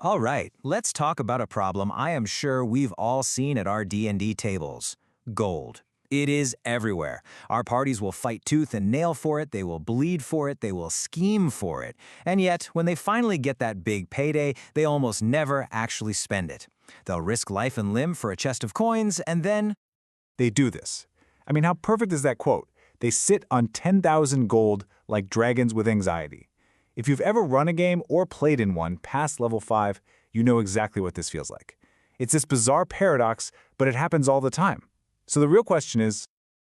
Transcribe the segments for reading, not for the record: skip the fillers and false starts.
All right, let's talk about a problem I am sure we've all seen at our D&D tables. Gold. It is everywhere. Our parties will fight tooth and nail for it, they will bleed for it, they will scheme for it. And yet, when they finally get that big payday, they almost never actually spend it. They'll risk life and limb for a chest of coins, and then They do this. I mean, how perfect is that quote? They sit on 10,000 gold like dragons with anxiety. If you've ever run a game or played in one past level 5, you know exactly what this feels like. It's this bizarre paradox, but it happens all the time. So the real question is,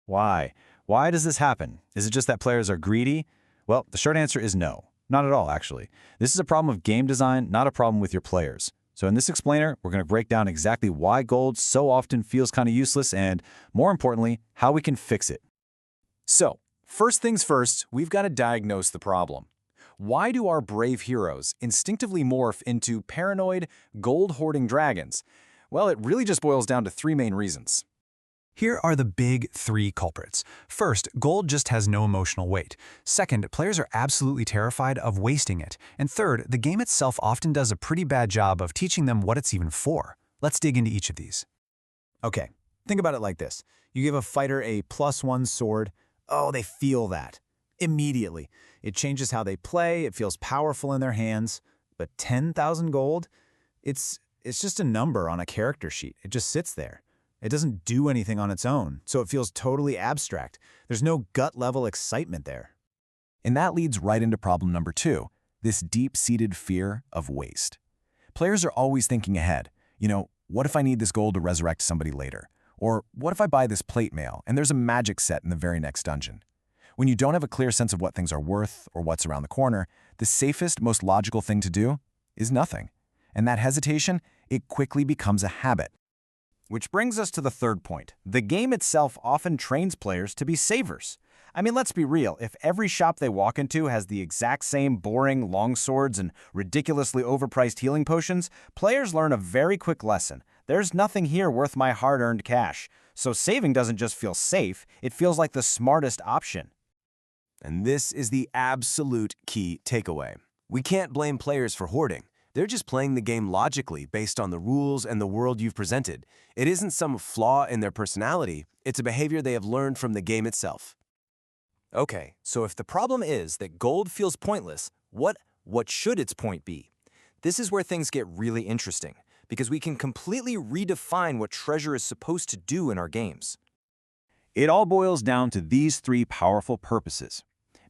Why? Why does this happen? Is it just that players are greedy? Well, the short answer is no. Not at all, actually. This is a problem of game design, not a problem with your players. So in this explainer, we're going to break down exactly why gold so often feels kind of useless and, more importantly, how we can fix it. So, first things first, we've got to diagnose the problem. Why do our brave heroes instinctively morph into paranoid, gold-hoarding dragons? Well, it really just boils down to three main reasons. Here are the big three culprits. First, gold just has no emotional weight. Second, players are absolutely terrified of wasting it. And third, the game itself often does a pretty bad job of teaching them what it's even for. Let's dig into each of these. Okay, think about it like this. You give a fighter a +1 sword. Oh, they feel that. Immediately. It changes how they play, it feels powerful in their hands. But 10,000 gold? It's just a number on a character sheet. It just sits there. It doesn't do anything on its own, so it feels totally abstract. There's no gut-level excitement there. And that leads right into problem number 2, this deep-seated fear of waste. Players are always thinking ahead. What if I need this gold to resurrect somebody later? Or what if I buy this plate mail and there's a magic set in the very next dungeon? When you don't have a clear sense of what things are worth or what's around the corner, the safest, most logical thing to do is nothing. And that hesitation, it quickly becomes a habit. Which brings us to the third point. The game itself often trains players to be savers. I mean, let's be real. If every shop they walk into has the exact same boring longswords and ridiculously overpriced healing potions, players learn a very quick lesson. There's nothing here worth my hard-earned cash. So saving doesn't just feel safe, it feels like the smartest option. And this is the absolute key takeaway. We can't blame players for hoarding. They're just playing the game logically based on the rules and the world you've presented. It isn't some flaw in their personality, it's a behavior they have learned from the game itself. Okay, so if the problem is that gold feels pointless, what should its point be? This is where things get really interesting, because we can completely redefine what treasure is supposed to do in our games. It all boils down to these three powerful purposes.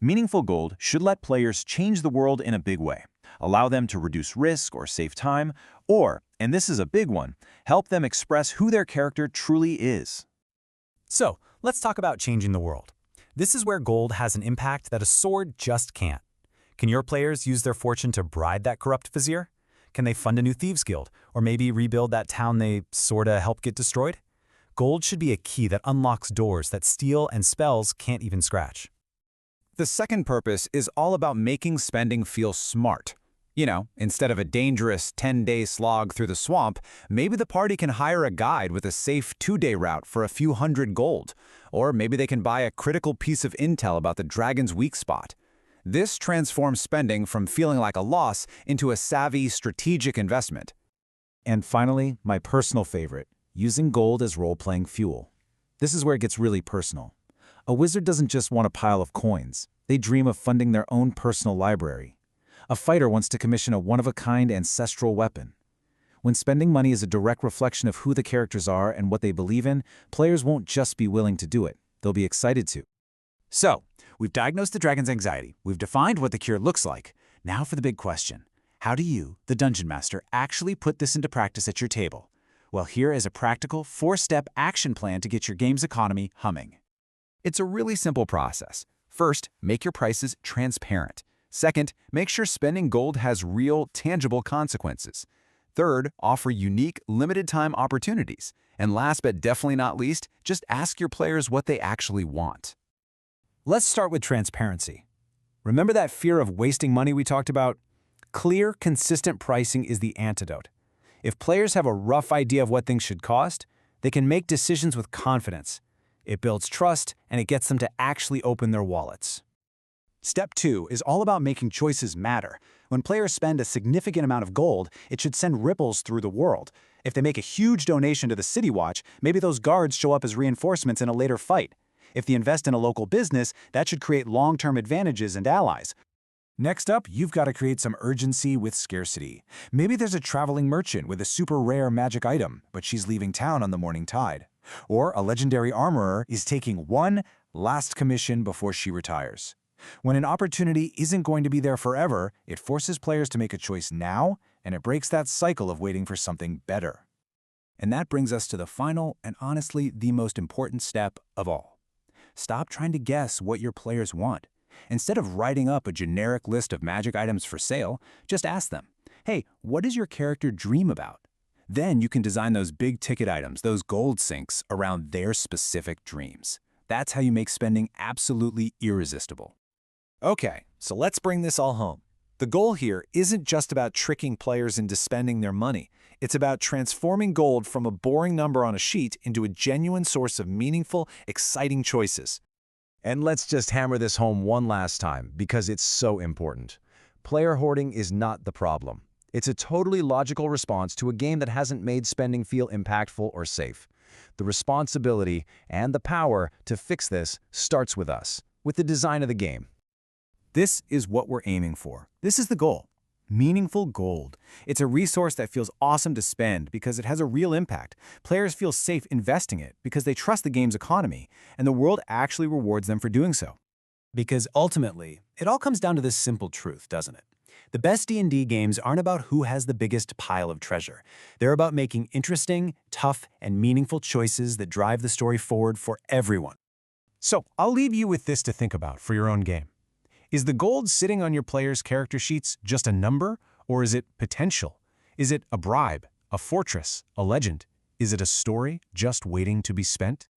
Meaningful gold should let players change the world in a big way, allow them to reduce risk or save time, or, and this is a big one, help them express who their character truly is. So, let's talk about changing the world. This is where gold has an impact that a sword just can't. Can your players use their fortune to bribe that corrupt vizier? Can they fund a new thieves guild, or maybe rebuild that town they sorta helped get destroyed? Gold should be a key that unlocks doors that steel and spells can't even scratch. The second purpose is all about making spending feel smart. Instead of a dangerous 10-day slog through the swamp, maybe the party can hire a guide with a safe 2-day route for a few hundred gold. Or maybe they can buy a critical piece of intel about the dragon's weak spot. This transforms spending from feeling like a loss into a savvy, strategic investment. And finally, my personal favorite, using gold as role-playing fuel. This is where it gets really personal. A wizard doesn't just want a pile of coins. They dream of funding their own personal library. A fighter wants to commission a one-of-a-kind ancestral weapon. When spending money is a direct reflection of who the characters are and what they believe in, players won't just be willing to do it. They'll be excited to. So, we've diagnosed the dragon's anxiety. We've defined what the cure looks like. Now for the big question. How do you, the Dungeon Master, actually put this into practice at your table? Well, here is a practical 4-step action plan to get your game's economy humming. It's a really simple process. First, make your prices transparent. Second, make sure spending gold has real, tangible consequences. Third, offer unique, limited-time opportunities. And last but definitely not least, just ask your players what they actually want. Let's start with transparency. Remember that fear of wasting money we talked about? Clear, consistent pricing is the antidote. If players have a rough idea of what things should cost, they can make decisions with confidence. It builds trust, and it gets them to actually open their wallets. Step 2 is all about making choices matter. When players spend a significant amount of gold, it should send ripples through the world. If they make a huge donation to the City Watch, maybe those guards show up as reinforcements in a later fight. If they invest in a local business, that should create long-term advantages and allies. Next up, you've got to create some urgency with scarcity. Maybe there's a traveling merchant with a super rare magic item, but she's leaving town on the morning tide. Or a legendary armorer is taking one last commission before she retires. When an opportunity isn't going to be there forever, it forces players to make a choice now, and it breaks that cycle of waiting for something better. And that brings us to the final and honestly the most important step of all. Stop trying to guess what your players want. Instead of writing up a generic list of magic items for sale, just ask them, hey, what does your character dream about? Then you can design those big-ticket items, those gold sinks, around their specific dreams. That's how you make spending absolutely irresistible. Okay, so let's bring this all home. The goal here isn't just about tricking players into spending their money. It's about transforming gold from a boring number on a sheet into a genuine source of meaningful, exciting choices. And let's just hammer this home one last time, because it's so important. Player hoarding is not the problem. It's a totally logical response to a game that hasn't made spending feel impactful or safe. The responsibility and the power to fix this starts with us, with the design of the game. This is what we're aiming for. This is the goal. Meaningful gold. It's a resource that feels awesome to spend because it has a real impact. Players feel safe investing it because they trust the game's economy, and the world actually rewards them for doing so. Because ultimately, it all comes down to this simple truth, doesn't it? The best D&D games aren't about who has the biggest pile of treasure. They're about making interesting, tough, and meaningful choices that drive the story forward for everyone. So I'll leave you with this to think about for your own game. Is the gold sitting on your players' character sheets just a number, or is it potential? Is it a bribe, a fortress, a legend? Is it a story just waiting to be spent?